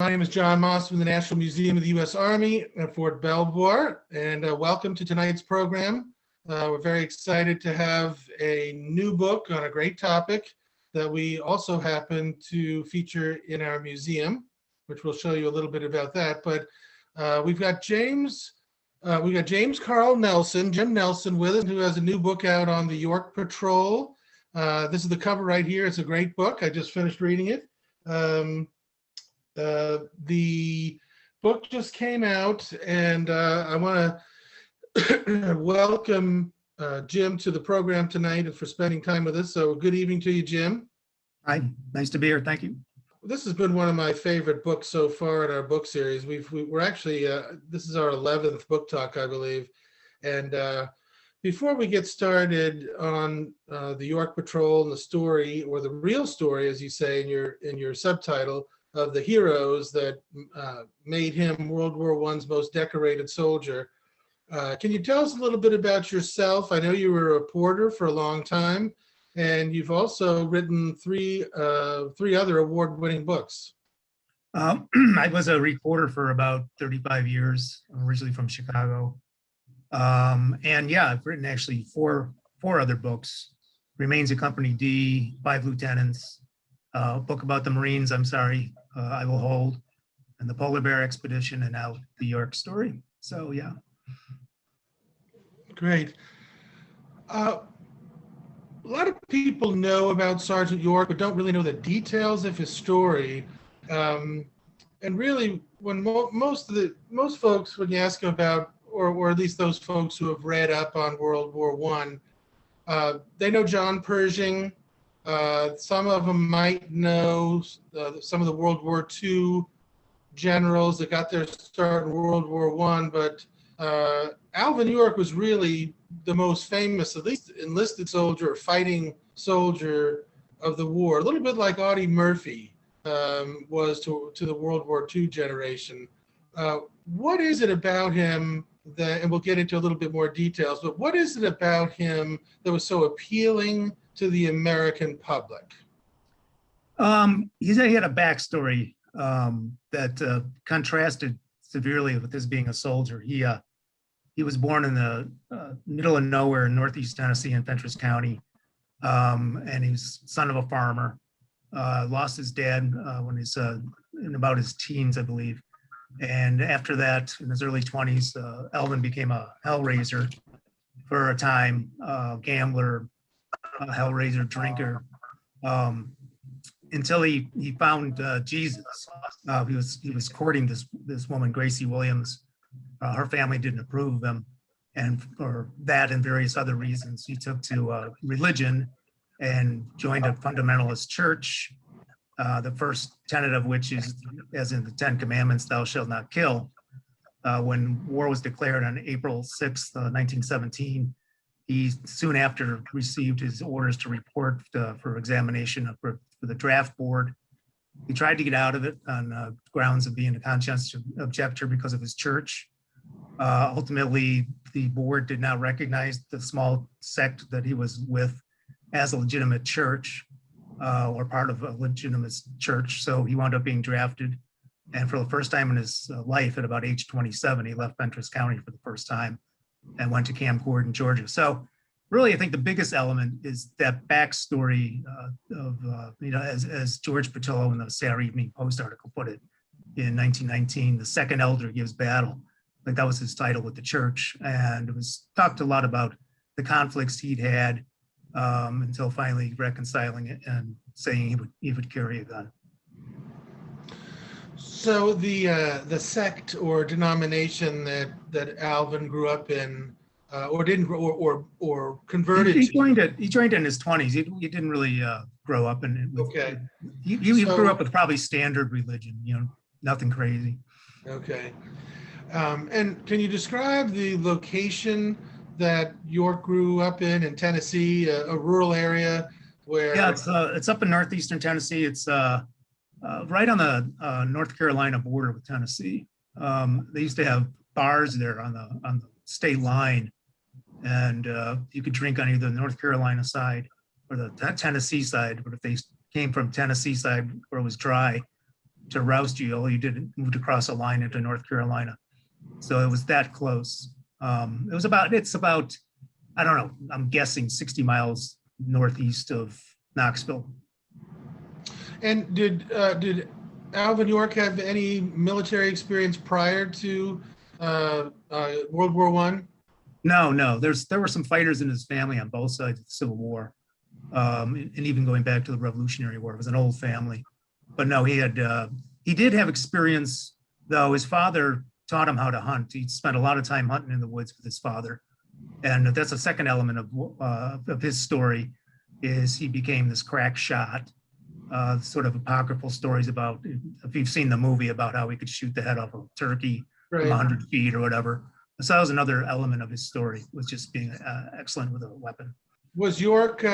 My name is John Moss from the National Museum of the U.S. Army at Fort Belvoir, and welcome to tonight's program. We're very excited to have a new book on a great topic that we also happen to feature in our museum, which we'll show you a little bit about that. But we've got James Carl Nelson, Jim Nelson, with us, who has a new book out on the York Patrol. This is the cover right here. It's a great book. I just finished reading it. The book just came out, and I want to welcome Jim to the program tonight and for spending time with us. So good evening to you, Jim. Hi, nice to be here. Thank you. This has been one of my favorite books so far in our book series. We're actually, this is our 11th book talk, I believe. And before we get started on the York Patrol and the story, or the real story, as you say in your subtitle, of the heroes that made him World War I's most decorated soldier. Can you tell us a little bit about yourself? I know you were a reporter for a long time, and you've also written three other award-winning books. I was a reporter for about 35 years, originally from Chicago. And yeah, I've written actually four other books. Remains of Company D, 5 Lieutenants, a book about the Marines, I'm sorry, I Will Hold, and the Polar Bear Expedition, and now the York story. So yeah. Great. A lot of people know about Sergeant York, but don't really know the details of his story. And really, when most folks, when you ask them about, or at least those folks who have read up on World War I, they know John Pershing. Some of them might know some of the World War II generals that got their start in World War I, but Alvin York was really the most famous, at least enlisted soldier or fighting soldier of the war, a little bit like Audie Murphy was to the World War II generation. What is it about him that, and we'll get into a little bit more details, but what is it about him that was so appealing to the American public? He had a backstory that contrasted severely with his being a soldier. He was born in the middle of nowhere in northeast Tennessee in Fentress County, and he was son of a farmer. Lost his dad when he's in about his teens, I believe. And after that, in his early 20s, Alvin became a hellraiser for a time, gambler, hellraiser, drinker, until he found Jesus. He was courting this woman, Gracie Williams. Her family didn't approve of him, and for that and various other reasons, he took to religion and joined a fundamentalist church. The first tenet of which is, as in the 10 Commandments, thou shalt not kill. When war was declared on April 6th, 1917, he soon after received his orders to report for examination for the draft board. He tried to get out of it on grounds of being a conscientious objector because of his church. Ultimately, the board did not recognize the small sect that he was with as a legitimate church or part of a legitimate church. So he wound up being drafted. And for the first time in his life, at about age 27, he left Fentress County for the first time and went to Camp Gordon, Georgia. So really, I think the biggest element is that backstory as George Petillo in the Saturday Evening Post article put it in 1919, the second elder gives battle. Like that was his title with the church. And it was talked a lot about the conflicts he'd had until finally reconciling it and saying he would carry a gun. So the sect or denomination that Alvin grew up in, or didn't, or converted. He joined it. He joined it in his 20s. He didn't really grow up in it. Okay. He grew up with probably standard religion. Nothing crazy. Okay. And can you describe the location that York grew up in Tennessee, a rural area where? Yeah, it's up in northeastern Tennessee. It's right on the North Carolina border with Tennessee. They used to have bars there on the state line, and you could drink on either the North Carolina side or the Tennessee side. But if they came from Tennessee side where it was dry, Roustville. You moved across a line into North Carolina. So it was that close. It's about, I don't know, I'm guessing 60 miles northeast of Knoxville. And did Alvin York have any military experience prior to World War I? No. There were some fighters in his family on both sides of the Civil War, and even going back to the Revolutionary War. It was an old family, but no, he did have experience, though. His father taught him how to hunt. He spent a lot of time hunting in the woods with his father, and that's a second element of his story. Is he became this crack shot. Sort of apocryphal stories about, if you've seen the movie, about how he could shoot the head off a turkey from 100 feet or whatever. So that was another element of his story, was just being excellent with a weapon. Was York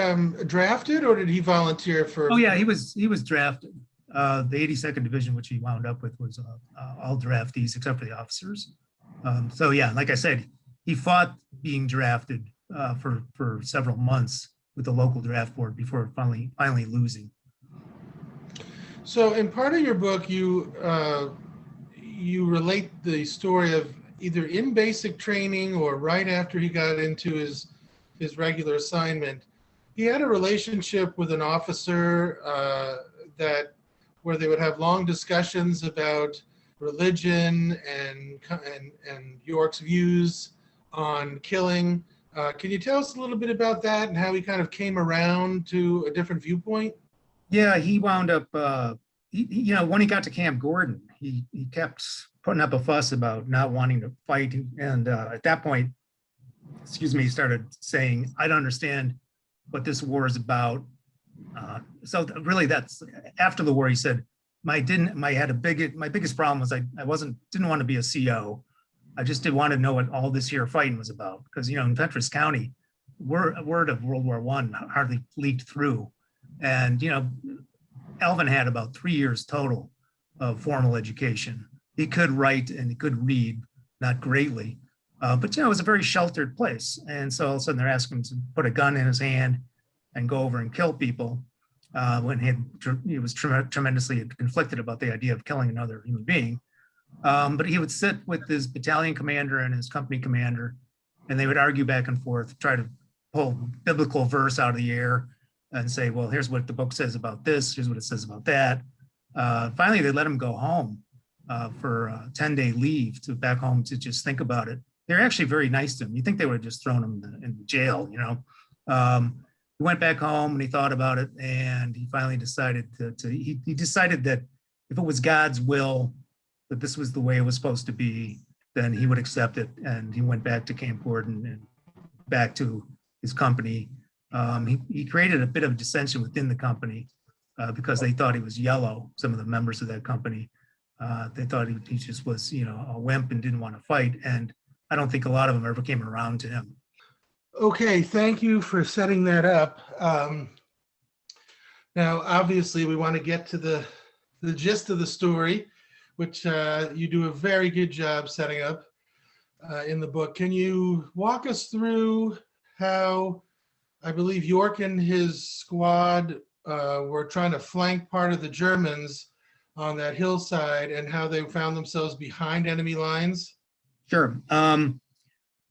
drafted, or did he volunteer for? Oh yeah, he was drafted. The 82nd Division, which he wound up with, was all draftees except for the officers. So yeah, like I said, he fought being drafted for several months with the local draft board before finally losing. So in part of your book, you relate the story of either in basic training or right after he got into his regular assignment. He had a relationship with an officer where they would have long discussions about religion and York's views on killing. Can you tell us a little bit about that and how he kind of came around to a different viewpoint? Yeah, he wound up, when he got to Camp Gordon, he kept putting up a fuss about not wanting to fight. And at that point, he started saying, I don't understand what this war is about. So really, that's after the war. He said, my biggest problem was I didn't want to be a CO. I just didn't want to know what all this here fighting was about, because in Fentress County, word of World War I hardly leaked through. And, Alvin had about 3 years total of formal education. He could write and he could read, not greatly, but, it was a very sheltered place. And so all of a sudden they're asking him to put a gun in his hand and go over and kill people when he was tremendously conflicted about the idea of killing another human being. But he would sit with his battalion commander and his company commander, and they would argue back and forth, try to pull biblical verse out of the air and say, well, here's what the book says about this, here's what it says about that. Finally, they let him go home for a 10-day leave back home to just think about it. They're actually very nice to him. You think they would have just thrown him in jail, He went back home and he thought about it, and he finally decided he decided that if it was God's will that this was the way it was supposed to be, then he would accept it. And he went back to Camp Gordon and back to his company. He created a bit of dissension within the company because they thought he was yellow. Some of the members of that company, they thought he just was, a wimp and didn't want to fight. And I don't think a lot of them ever came around to him. Okay, thank you for setting that up. Now, obviously, we want to get to the gist of the story, which you do a very good job setting up in the book. Can you walk us through how, I believe, York and his squad were trying to flank part of the Germans on that hillside, and how they found themselves behind enemy lines? Sure.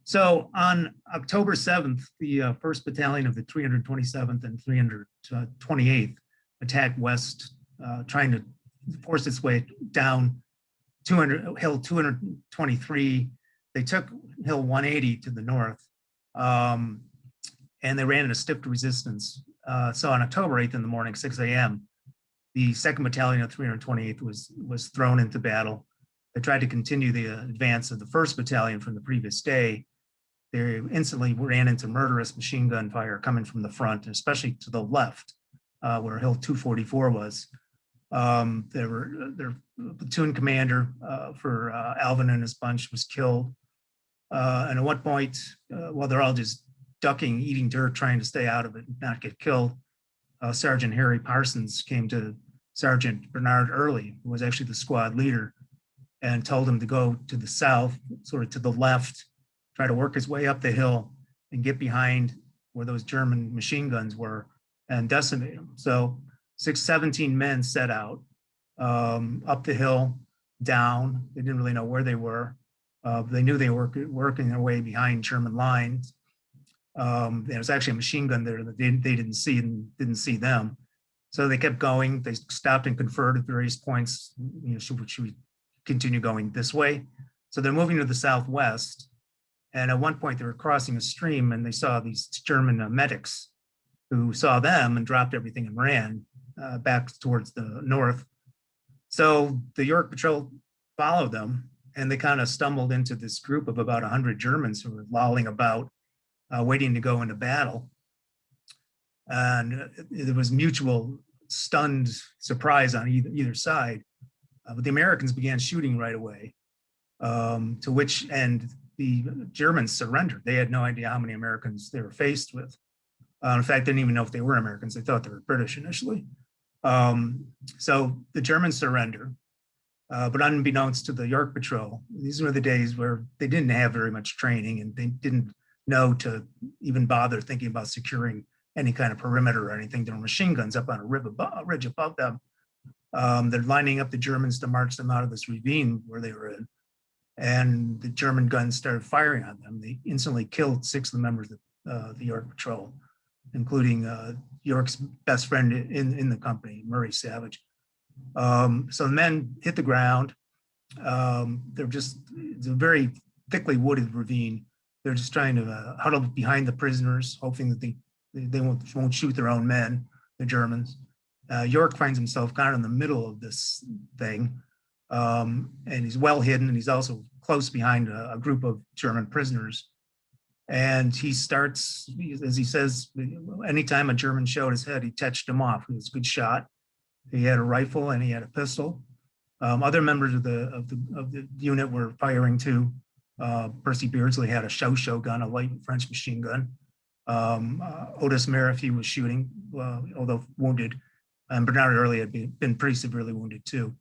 So on October 7th, the 1st Battalion of the 327th and 328th attacked west, trying to force its way down Hill 223. They took Hill 180 to the north, and they ran into stiff resistance. So on October 8th in the morning, 6 a.m., the 2nd Battalion of 328th was thrown into battle. They tried to continue the advance of the 1st Battalion from the previous day. They instantly ran into murderous machine gun fire coming from the front, especially to the left, where Hill 244 was. Their platoon commander for Alvin and his bunch was killed. And at one point, while they're all just ducking, eating dirt, trying to stay out of it and not get killed, Sergeant Harry Parsons came to Sergeant Bernard Early, who was actually the squad leader, and told him to go to the south, sort of to the left, try to work his way up the hill and get behind where those German machine guns were and decimate them. So 17 men set out, up the hill, down. They didn't really know where they were. They knew they were working their way behind German lines. There was actually a machine gun there that they didn't see and didn't see them. So they kept going. They stopped and conferred at various points. Should we continue going this way? So they're moving to the southwest. And at one point, they were crossing a stream, and they saw these German medics who saw them and dropped everything and ran back towards the north. So the York Patrol followed them, and they kind of stumbled into this group of about 100 Germans who were lolling about, waiting to go into battle. And there was mutual stunned surprise on either side. But the Americans began shooting right away, to which end the Germans surrendered. They had no idea how many Americans they were faced with. In fact, they didn't even know if they were Americans. They thought they were British initially. So the Germans surrender, but unbeknownst to the York Patrol, these were the days where they didn't have very much training, and they didn't know to even bother thinking about securing any kind of perimeter or anything. There were machine guns up on a ridge above them. They're lining up the Germans to march them out of this ravine where they were in. And the German guns started firing on them. They instantly killed 6 of the members of the York Patrol, including York's best friend in the company, Murray Savage. So the men hit the ground. It's a very thickly wooded ravine. They're just trying to huddle behind the prisoners, hoping that they won't shoot their own men, the Germans. York finds himself kind of in the middle of this thing, and he's well hidden, and he's also close behind a group of German prisoners. And he starts, as he says, anytime a German showed his head, he touched him off. He was a good shot. He had a rifle and he had a pistol. Other members of the unit were firing too. Percy Beardsley had a show gun, a light French machine gun. Otis Merrifield was shooting, although wounded. And Bernard Early had been pretty severely wounded too.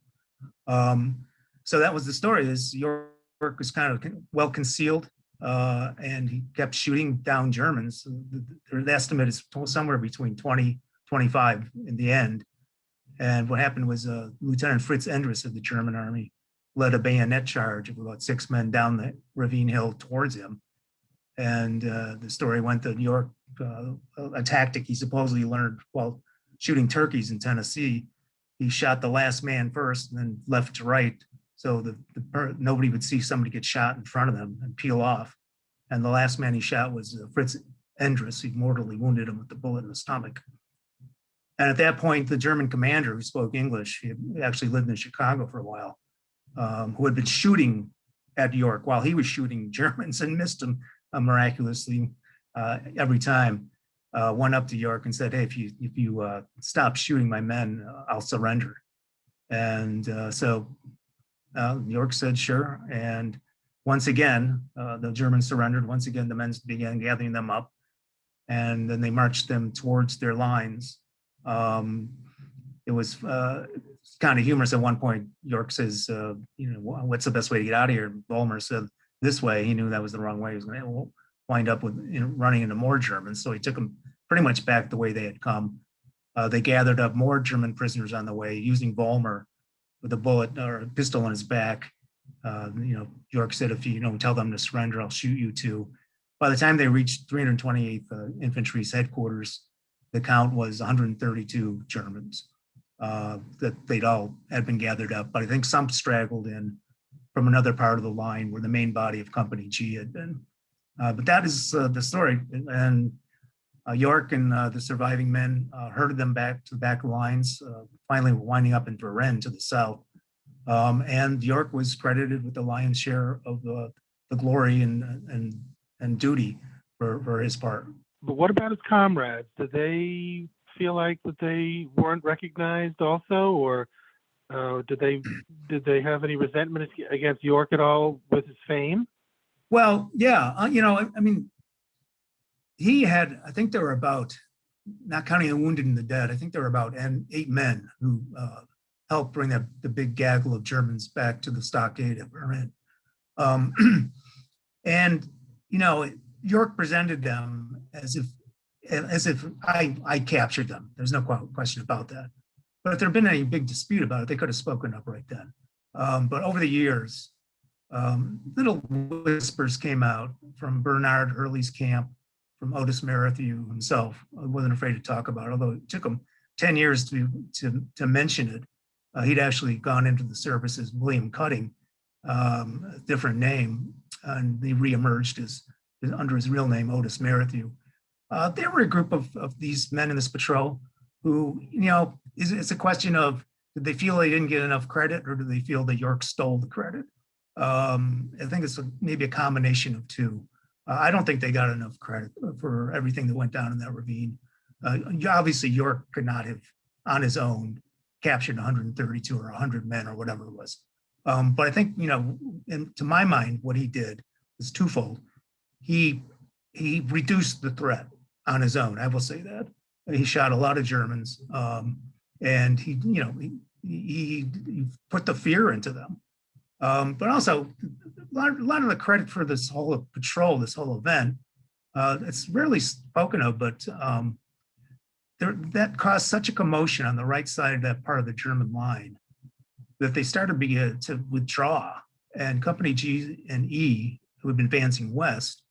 So that was the story. York was kind of well concealed, and he kept shooting down Germans. The estimate is somewhere between 20, 25 in the end. And what happened was Lieutenant Fritz Endres of the German army led a bayonet charge of about 6 men down the ravine hill towards him. And the story went that York, a tactic he supposedly learned while shooting turkeys in Tennessee, he shot the last man first and then left to right, so nobody would see somebody get shot in front of them and peel off. And the last man he shot was Fritz Endres. He mortally wounded him with the bullet in the stomach. And at that point, the German commander, who spoke English, he actually lived in Chicago for a while, who had been shooting at York while he was shooting Germans and missed him miraculously every time, went up to York and said, "Hey, if you stop shooting my men, I'll surrender." And so York said, "Sure." And once again, the Germans surrendered. Once again, the men began gathering them up, and then they marched them towards their lines. It was kind of humorous at one point. York says, "What's the best way to get out of here?" Vollmer said, "This way." He knew that was the wrong way. He was going to wind up with running into more Germans. So he took them pretty much back the way they had come. They gathered up more German prisoners on the way, using Vollmer with a bullet or a pistol in his back. York said, "If you don't tell them to surrender, I'll shoot you too." By the time they reached 328th Infantry's headquarters, the count was 132 Germans that they'd all had been gathered up. But I think some straggled in from another part of the line where the main body of Company G had been. But that is the story. And York and the surviving men herded them back to the back lines, finally winding up in Varennes to the south. And York was credited with the lion's share of the glory and duty for his part. But what about his comrades? Did they feel like that they weren't recognized also, or did they have any resentment against York at all with his fame? Well, yeah, I mean, he had, I think there were about, not counting the wounded and the dead, I think there were about 8 men who helped bring the big gaggle of Germans back to the stockade at Varennes. And, York presented them as if I captured them. There's no question about that. But if there had been any big dispute about it, they could have spoken up right then. But over the years, little whispers came out from Bernard Early's camp, from Otis Merrithew himself. I wasn't afraid to talk about it, although it took him 10 years to mention it. He'd actually gone into the service as William Cutting, a different name, and he reemerged under his real name, Otis Merrithew. There were a group of these men in this patrol who, it's a question of, did they feel they didn't get enough credit, or do they feel that York stole the credit? I think it's maybe a combination of two. I don't think they got enough credit for everything that went down in that ravine. Obviously, York could not have, on his own, captured 132 or 100 men or whatever it was. But I think, to my mind, what he did was twofold. He reduced the threat on his own. I will say that. He shot a lot of Germans, and he put the fear into them. But also, a lot of the credit for this whole patrol, this whole event, it's rarely spoken of, but that caused such a commotion on the right side of that part of the German line that they started to withdraw. And Company G and E, who had been advancing west,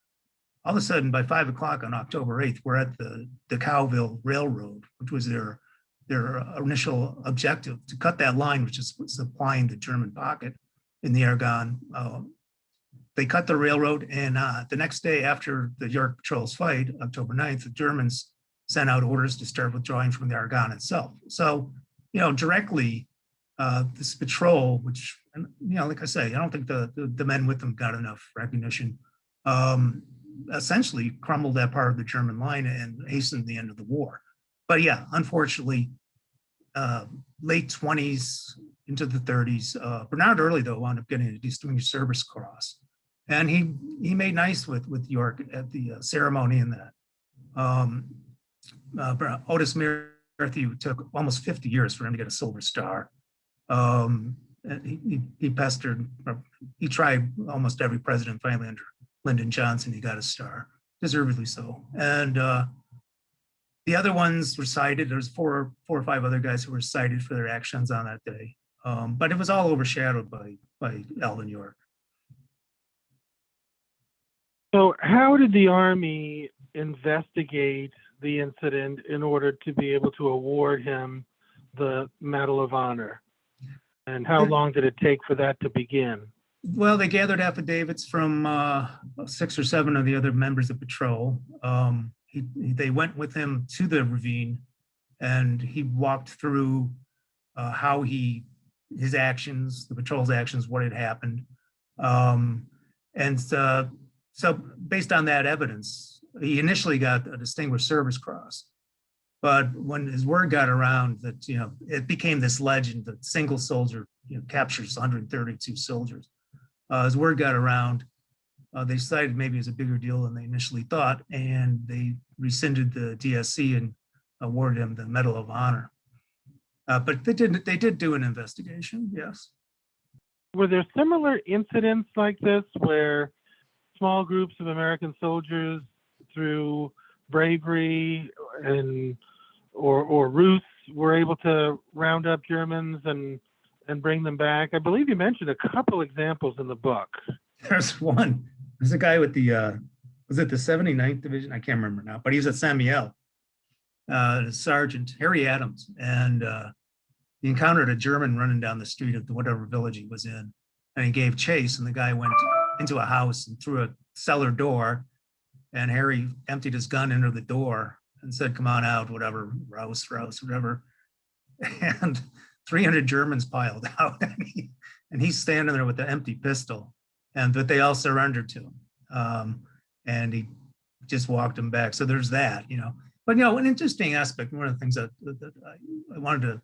all of a sudden by 5 o'clock on October 8th, we're at the Cowville Railroad, which was their initial objective, to cut that line, which is supplying the German pocket in the Argonne. They cut the railroad, and the next day after the York Patrol's fight, October 9th, the Germans sent out orders to start withdrawing from the Argonne itself. So, directly, this patrol, which, like I say, I don't think the men with them got enough recognition, essentially crumbled that part of the German line and hastened the end of the war. But yeah, unfortunately, late 20s into the 30s, Bernard Early, though, wound up getting a Distinguished Service Cross. And he made nice with York at the ceremony in that. Otis Merrithew took almost 50 years for him to get a Silver Star. He pestered, he tried almost every president. Finally, under Lyndon Johnson, he got a star, deservedly so. And the other ones were cited. There's four or five other guys who were cited for their actions on that day. But it was all overshadowed by Alvin York. So how did the Army investigate the incident in order to be able to award him the Medal of Honor? And how long did it take for that to begin? Well, they gathered affidavits from 6 or 7 of the other members of patrol. They went with him to the ravine, and he walked through how his actions, the patrol's actions, what had happened. So based on that evidence, he initially got a Distinguished Service Cross. But when his word got around that, it became this legend that single soldier, captures 132 soldiers. His word got around, they decided maybe it was a bigger deal than they initially thought, and they rescinded the DSC and awarded him the Medal of Honor. But they did do an investigation, yes. Were there similar incidents like this where small groups of American soldiers, through bravery or ruse, were able to round up Germans and bring them back? I believe you mentioned a couple examples in the book. There's one. There's a guy with was it the 79th Division? I can't remember now, but he was at Samuel, Sergeant Harry Adams, and he encountered a German running down the street of whatever village he was in, and he gave chase, and the guy went into a house and through a cellar door, and Harry emptied his gun into the door and said, "Come on out, whatever, Rouse, whatever." And 300 Germans piled out, and he's standing there with the empty pistol, but they all surrendered to him, and he just walked them back. So there's that, But an interesting aspect, one of the things that I wanted to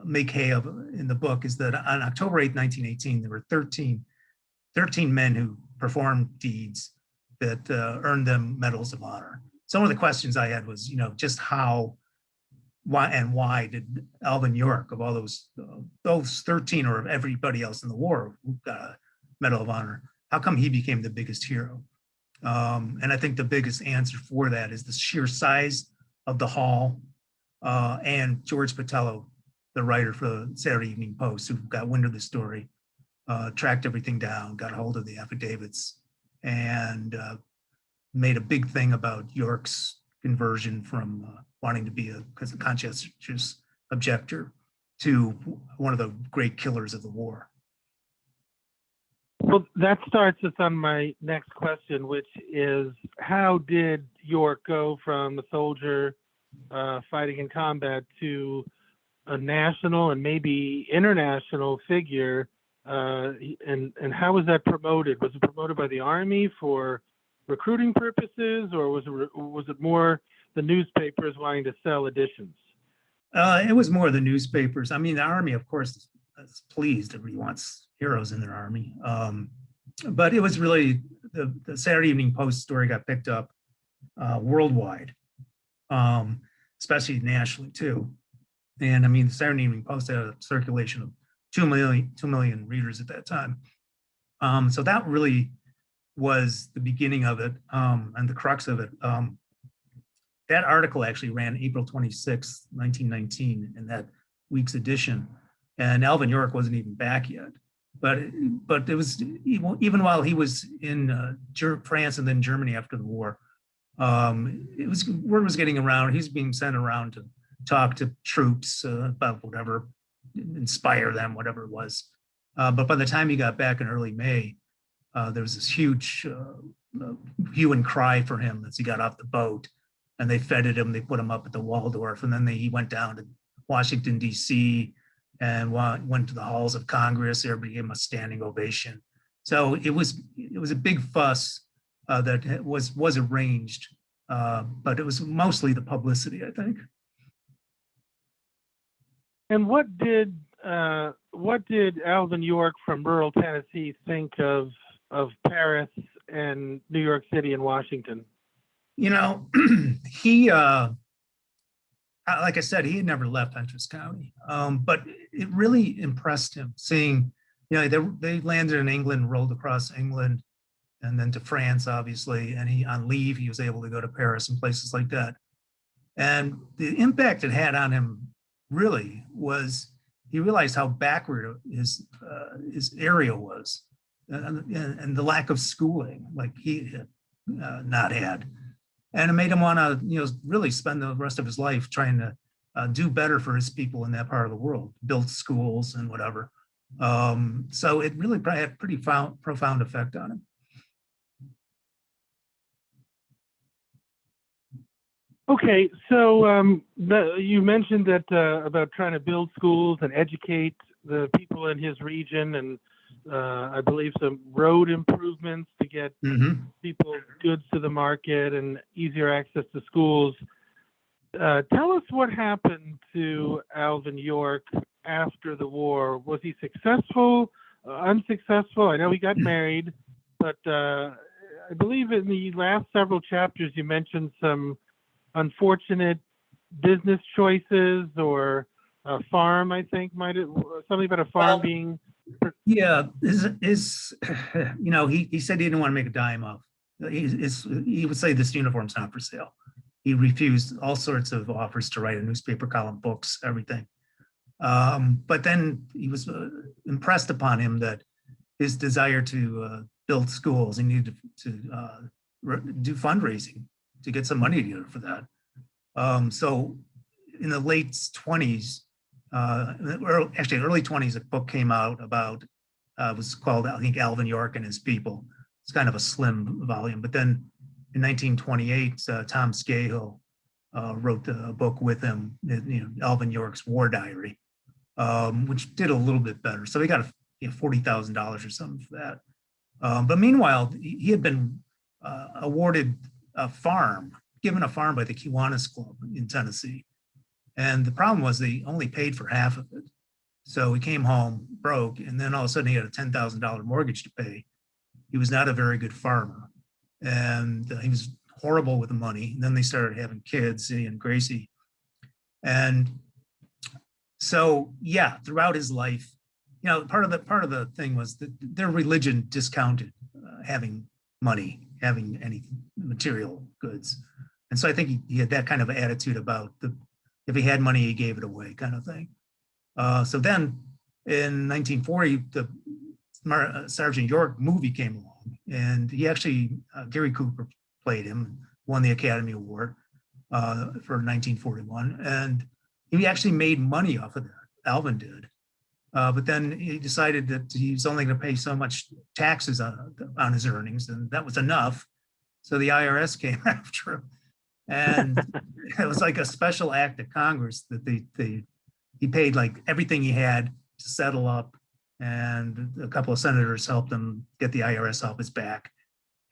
make hay of in the book is that on October 8th, 1918, there were 13 men who performed deeds that earned them medals of honor. Some of the questions I had was, just why did Alvin York, of all those 13 or everybody else in the war who got a Medal of Honor, how come he became the biggest hero? And I think the biggest answer for that is the sheer size of the hall, and George Patello the writer for the Saturday Evening Post, who got wind of the story, tracked everything down, got a hold of the affidavits, and made a big thing about York's conversion from wanting to be a conscientious objector to one of the great killers of the war. Well, that starts us on my next question, which is, how did York go from a soldier fighting in combat to a national and maybe international figure? And how was that promoted? Was it promoted by the Army for recruiting purposes, or was it more the newspapers wanting to sell editions? It was more the newspapers. I mean, the Army, of course, is pleased. Everybody wants heroes in their army. But it was really the Saturday Evening Post story got picked up worldwide, especially nationally too. And I mean, the Saturday Evening Post had a circulation of 2 million readers at that time. So that really was the beginning of it, and the crux of it. That article actually ran April 26th, 1919 in that week's edition. And Alvin York wasn't even back yet. But it was, even while he was in France and then Germany after the war, word was getting around. He's being sent around to talk to troops about whatever, inspire them, whatever it was. But by the time he got back in early May, there was this huge hue and cry for him as he got off the boat. And they feted him, they put him up at the Waldorf, and then he went down to Washington, D.C., and went to the halls of Congress. Everybody gave him a standing ovation. So it was a big fuss that was arranged, but it was mostly the publicity, I think. And what did Alvin York from rural Tennessee think of Paris and New York City and Washington? You know, he, like I said, he had never left Huntress County, but it really impressed him seeing, you know, they landed in England, rolled across England, and then to France, obviously, and on leave, he was able to go to Paris and places like that. And the impact it had on him really was he realized how backward his area was, and the lack of schooling like he had not had. And it made him want to, you know, really spend the rest of his life trying to do better for his people in that part of the world, build schools and whatever. So it really probably had a pretty profound effect on him. Okay, so you mentioned that about trying to build schools and educate the people in his region, and I believe some road improvements to get people goods to the market and easier access to schools. Tell us what happened to Alvin York after the war. Was he successful, unsuccessful? I know he got married, but I believe in the last several chapters you mentioned some unfortunate business choices, or a farm, I think, something about a farm being... Yeah, you know, he said he didn't want to make a dime off. He would say this uniform's not for sale. He refused all sorts of offers to write a newspaper column, books, everything. But then he was impressed upon him that his desire to build schools, he needed to do fundraising to get some money together for that. So in the late 20s, actually early 20s, a book came out about, it was called, I think, Alvin York and His People. It's kind of a slim volume. But then in 1928, Tom Scahill wrote a book with him, you know, Alvin York's War Diary, which did a little bit better. So he got $40,000 or something for that. But meanwhile, he had been awarded given a farm by the Kiwanis Club in Tennessee. And the problem was they only paid for half of it. So he came home broke, and then all of a sudden he had a $10,000 mortgage to pay. He was not a very good farmer, and he was horrible with the money. And then they started having kids, he and Gracie. And so, yeah, throughout his life, you know, part of the thing was that their religion discounted having money, having any material goods. And so I think he had that kind of attitude about if he had money, he gave it away, kind of thing. So then in 1940, the Sergeant York movie came along, and he actually, Gary Cooper played him, won the Academy Award for 1941, and he actually made money off of that. Alvin did. But then he decided that he was only going to pay so much taxes on his earnings, and that was enough. So the IRS came after him, and it was like a special act of Congress that he paid like everything he had to settle up, and a couple of senators helped him get the IRS off his back.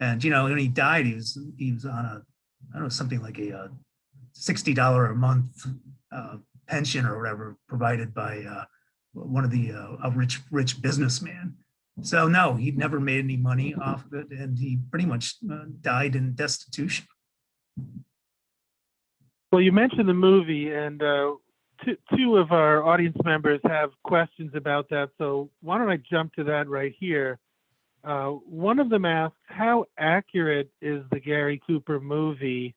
And when he died, he was on a, I don't know, something like a $60 a month pension or whatever provided by one of the a rich businessman. So no, he'd never made any money off of it, and he pretty much died in destitution. Well, you mentioned the movie, and two of our audience members have questions about that. So why don't I jump to that right here? One of them asks, how accurate is the Gary Cooper movie?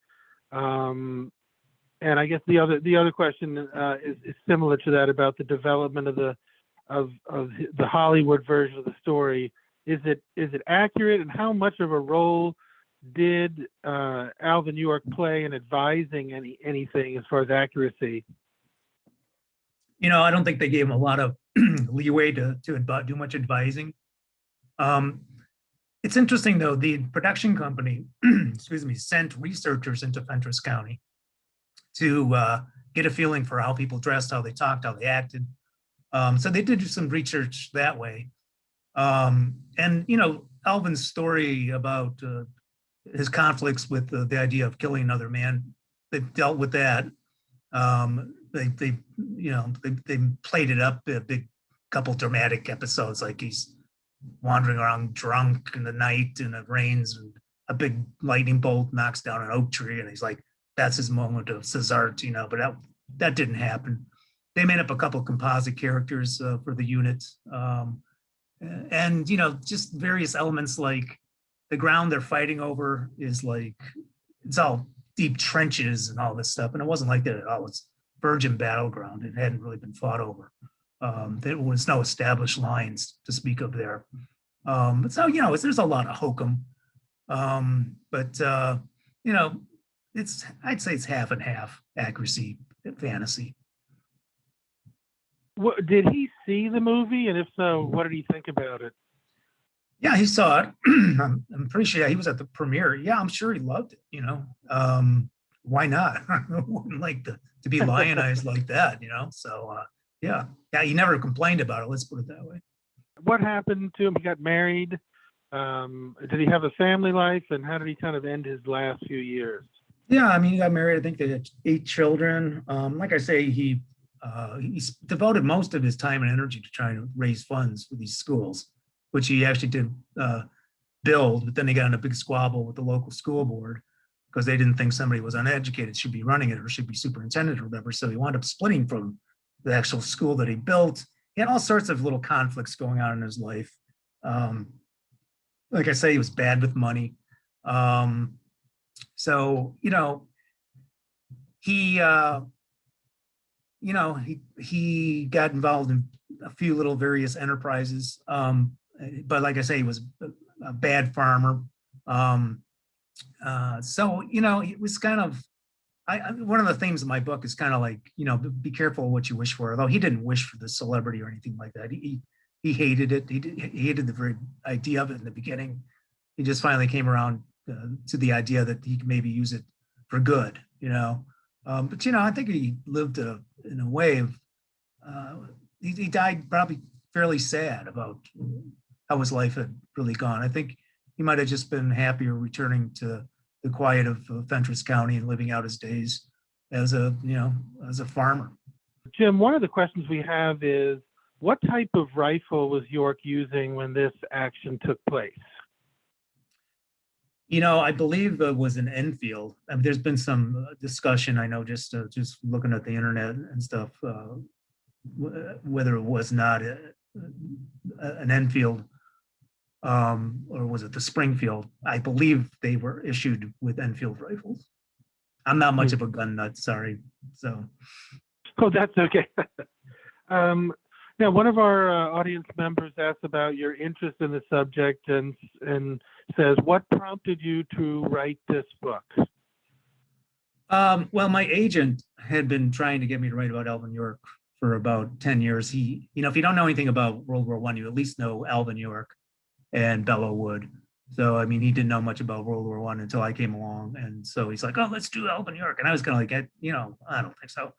And I guess the other question is similar to that, about the development of the Hollywood version of the story. Is it accurate, and how much of a role did Alvin York play in advising anything as far as accuracy? I don't think they gave him a lot of leeway to do much advising. It's interesting though, the production company, excuse me, sent researchers into Fentress County to get a feeling for how people dressed, how they talked, how they acted. So they did do some research that way. And Alvin's story about his conflicts with the idea of killing another man, they dealt with that. They played it up a big couple dramatic episodes, like he's wandering around drunk in the night and it rains and a big lightning bolt knocks down an oak tree and he's like, that's his moment of Cesart, but that didn't happen. They made up a couple composite characters for the unit. And just various elements, like the ground they're fighting over is like, it's all deep trenches and all this stuff. And it wasn't like that at all. It's virgin battleground. It hadn't really been fought over. There was no established lines to speak of there. So, there's a lot of hokum. But I'd say it's half and half accuracy, fantasy. What, did he see the movie? And if so, what did he think about it? Yeah, he saw it. I'm pretty sure he was at the premiere. Yeah, I'm sure he loved it, why not? I wouldn't like to be lionized like that, So yeah, he never complained about it. Let's put it that way. What happened to him? He got married. Did he have a family life, and how did he kind of end his last few years? Yeah, he got married. I think they had 8 children. Like I say, he devoted most of his time and energy to trying to raise funds for these schools, which he actually did build, but then they got in a big squabble with the local school board because they didn't think somebody was uneducated should be running it or should be superintendent or whatever. So he wound up splitting from the actual school that he built. He had all sorts of little conflicts going on in his life. Like I say, he was bad with money. So, he got involved in a few little various enterprises. But like I say, he was a bad farmer. So, it was kind of, one of the themes of my book is kind of like, be careful what you wish for. Although he didn't wish for the celebrity or anything like that. He hated it. He hated the very idea of it in the beginning. He just finally came around to the idea that he could maybe use it for good, But, I think he lived in a way of, he died probably fairly sad about how his life had really gone. I think he might have just been happier returning to the quiet of Fentress County and living out his days as a farmer. Jim, one of the questions we have is, what type of rifle was York using when this action took place? I believe it was an Enfield. There's been some discussion, I know, just looking at the internet and stuff, whether it was not an Enfield or was it the Springfield. I believe they were issued with Enfield rifles. I'm not much of a gun nut, sorry. So. Oh, that's okay. Now, one of our audience members asked about your interest in the subject and says, "What prompted you to write this book?" Well, my agent had been trying to get me to write about Alvin York for about 10 years. He, if you don't know anything about World War I, you at least know Alvin York and Belleau Wood. So, I mean, he didn't know much about World War I until I came along. And so he's like, "Oh, let's do Alvin York." And I was kind of like, I don't think so.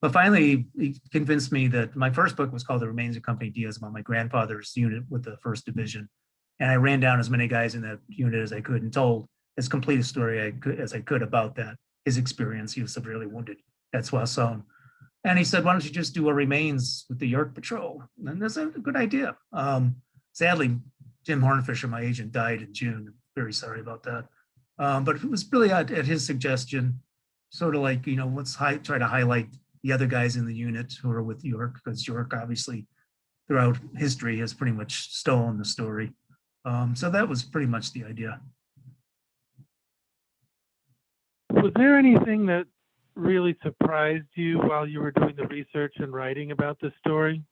But finally, he convinced me that my first book was called The Remains of Company Diaz, about my grandfather's unit with the 1st Division. And I ran down as many guys in that unit as I could and told as complete a story as I could about that, his experience. He was severely wounded at Soissons. And he said, "Why don't you just do a remains with the York Patrol?" And that's a good idea. Sadly, Jim Hornfisher, my agent, died in June. I'm very sorry about that. But it was really at his suggestion, sort of like, let's try to highlight the other guys in the unit who are with York, because York obviously throughout history has pretty much stolen the story. So that was pretty much the idea. Was there anything that really surprised you while you were doing the research and writing about this story?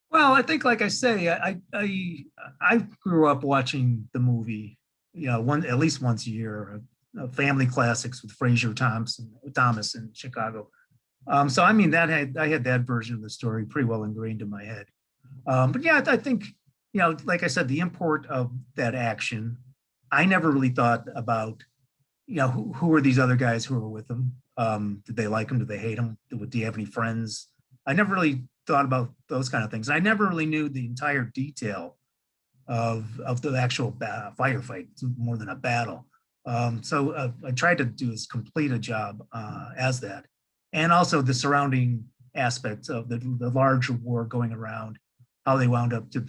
Well, I think, like I say, I grew up watching the movie, at least once a year, family classics with Fraser Thomas in Chicago. So I mean, I had that version of the story pretty well ingrained in my head. But yeah, I think, like I said, the import of that action, I never really thought about, who were these other guys who were with them? Did they like him? Did they hate him? Do you have any friends? I never really thought about those kind of things. I never really knew the entire detail of the actual firefight, more than a battle. So I tried to do as complete a job as that. And also the surrounding aspects of the larger war going around, how they wound up to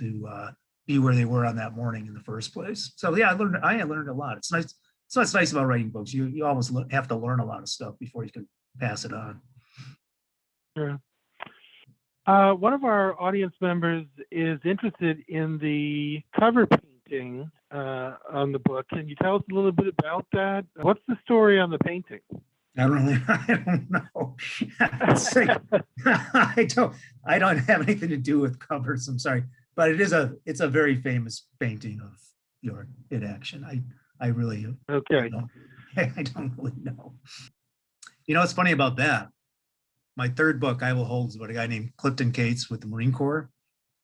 be where they were on that morning in the first place. So yeah, I learned a lot. It's nice. So what's nice about writing books. You always have to learn a lot of stuff before you can pass it on. Sure. One of our audience members is interested in the cover painting on the book. Can you tell us a little bit about that? What's the story on the painting? I don't know. I don't have anything to do with covers. I'm sorry, but it's a very famous painting of York in action. I really Okay. I don't really know. What's funny about that? My third book, I Will Hold, is about a guy named Clifton Cates with the Marine Corps.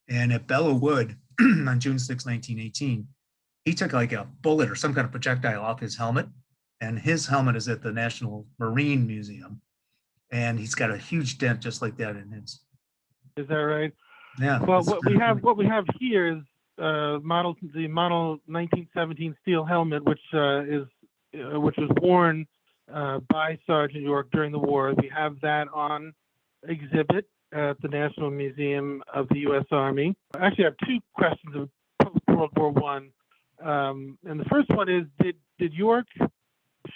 And at Belleau Wood on June 6, 1918, he took like a bullet or some kind of projectile off his helmet. And his helmet is at the National Marine Museum. And he's got a huge dent just like that in his. Is that right? Yeah. Well, what we have here is the model 1917 steel helmet, which was worn by Sergeant York during the war. We have that on exhibit at the National Museum of the U.S. Army. I actually have two questions of post-World War I. And the first one is, did York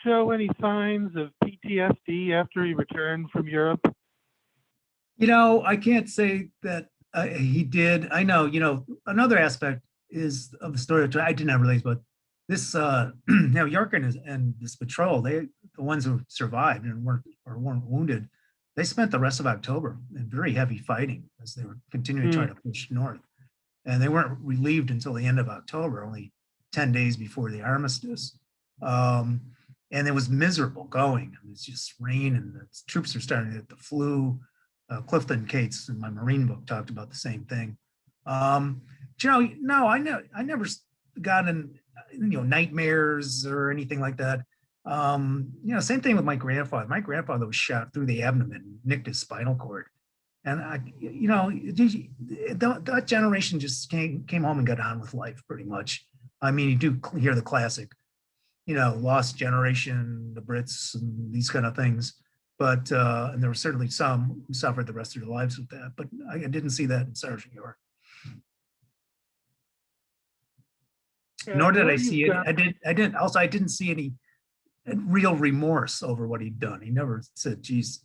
show any signs of PTSD after he returned from Europe? I can't say that he did. I know, another aspect is of the story I did not realize, but this, York and this patrol, the ones who survived and weren't wounded, they spent the rest of October in very heavy fighting as they were continuing to try to push north. And they weren't relieved until the end of October, only 10 days before the armistice. And it was miserable going. It was just rain, and the troops were starting to get the flu. Clifton Cates in my Marine book talked about the same thing. No, I never got in, nightmares or anything like that. Same thing with my grandfather. My grandfather was shot through the abdomen, nicked his spinal cord. And that generation just came home and got on with life pretty much. I mean, you do hear the classic, lost generation, the Brits, and these kind of things. But and there were certainly some who suffered the rest of their lives with that. But I didn't see that in Sergeant York. Nor did I see it. I didn't see any real remorse over what he'd done. He never said, geez,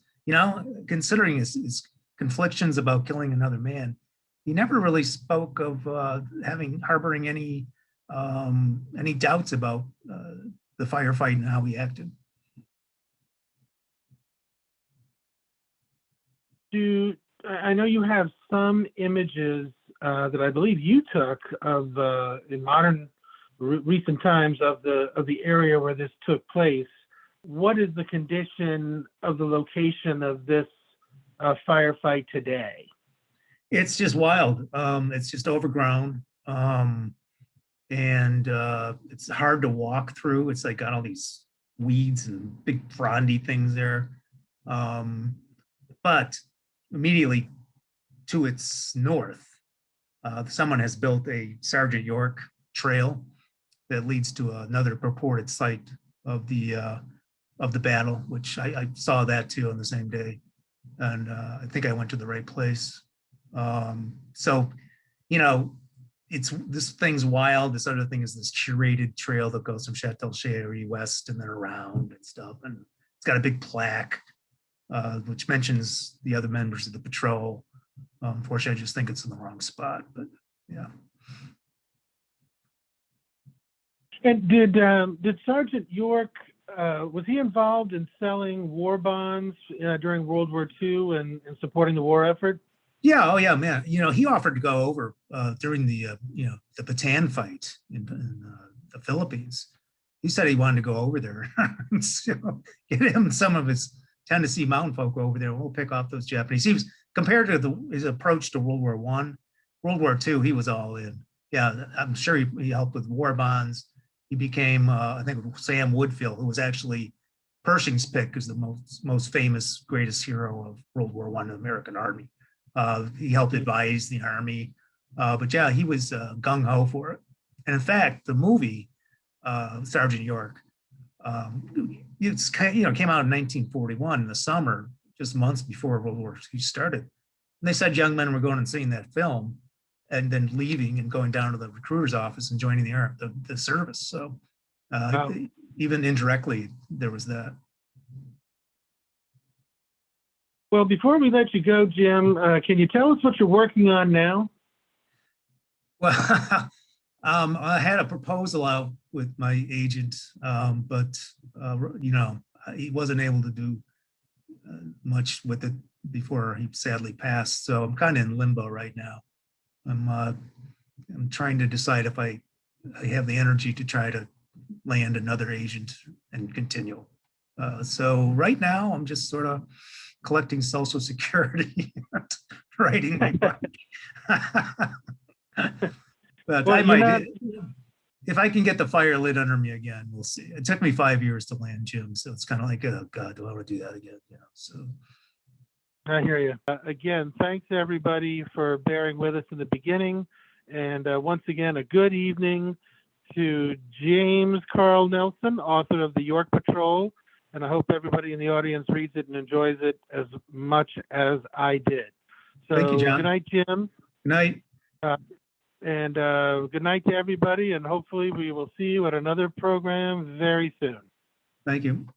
considering his conflictions about killing another man, he never really spoke of harboring any doubts about the firefight and how he acted. I know you have some images that I believe you took of in modern recent times of the area where this took place. What is the condition of the location of this firefight today? It's just wild. It's just overgrown. And it's hard to walk through. It's like got all these weeds and big frondy things there. But immediately to its north, someone has built a Sergeant York trail that leads to another purported site of the battle, which I saw that too on the same day, and I think I went to the right place. So, this thing's wild. This other thing is this curated trail that goes from Chateau Chéry west and then around and stuff, and it's got a big plaque which mentions the other members of the patrol. Unfortunately, I just think it's in the wrong spot, but yeah. And did Sergeant York, was he involved in selling war bonds during World War II and supporting the war effort? Yeah, oh yeah, man. He offered to go over during the the Bataan fight in the Philippines. He said he wanted to go over there, so get him some of his Tennessee mountain folk over there. We'll pick off those Japanese. He was, compared to his approach to World War I, World War II, he was all in. Yeah, I'm sure he helped with war bonds. He became, I think, Sam Woodfield, who was actually Pershing's pick as the most famous, greatest hero of World War I in the American Army. He helped advise the Army. But yeah, he was gung-ho for it. And in fact, the movie, Sergeant York, it's came out in 1941 in the summer, just months before World War II started. And they said young men were going and seeing that film and then leaving and going down to the recruiter's office and joining the service. So wow. Even indirectly, there was that. Well, before we let you go, Jim, can you tell us what you're working on now? Well, I had a proposal out with my agent, but he wasn't able to do much with it before he sadly passed. So I'm kind of in limbo right now. I'm trying to decide if I have the energy to try to land another agent and continue. So right now I'm just sort of collecting Social Security, writing my book. But well, I might, if I can get the fire lit under me again, we'll see. It took me 5 years to land Jim, so it's kind of like, oh God, do I want to do that again? So. I hear you. Again, thanks everybody for bearing with us in the beginning. And once again, a good evening to James Carl Nelson, author of The York Patrol. And I hope everybody in the audience reads it and enjoys it as much as I did. So thank you, John. Good night, Jim. Good night. And good night to everybody. And hopefully we will see you at another program very soon. Thank you.